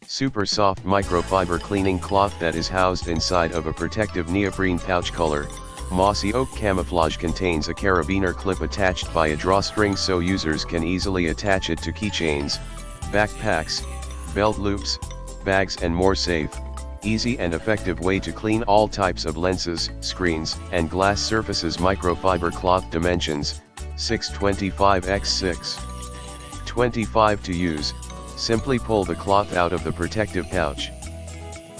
Super soft microfiber cleaning cloth that is housed inside of a protective neoprene pouch. Color, Mossy Oak. Camouflage contains a carabiner clip attached by a drawstring so users can easily attach it to keychains, backpacks, belt loops, bags and more. Safe, easy and effective way to clean all types of lenses, screens, and glass surfaces. Microfiber cloth dimensions, 625 x 625 to use. Simply pull the cloth out of the protective pouch.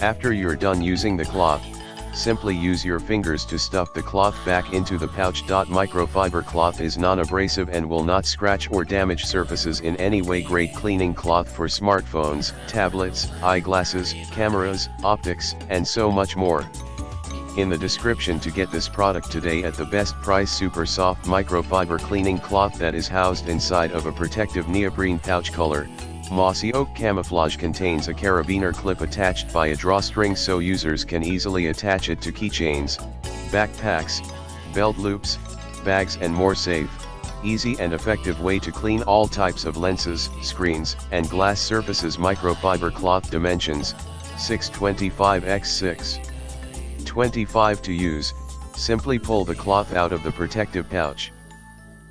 After you're done using the cloth, simply use your fingers to stuff the cloth back into the pouch. Microfiber cloth is non-abrasive and will not scratch or damage surfaces in any way. Great cleaning cloth for smartphones, tablets, eyeglasses, cameras, optics, and so much more. In the description to get this product today at the best price. Super soft microfiber cleaning cloth that is housed inside of a protective neoprene pouch. Color, Mossy Oak. Camouflage contains a carabiner clip attached by a drawstring so users can easily attach it to keychains, backpacks, belt loops, bags and more. Safe, easy and effective way to clean all types of lenses, screens, and glass surfaces. Microfiber cloth dimensions, 625 x 625 to use. Simply pull the cloth out of the protective pouch.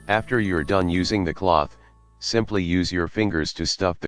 After you're done using the cloth, simply use your fingers to stuff the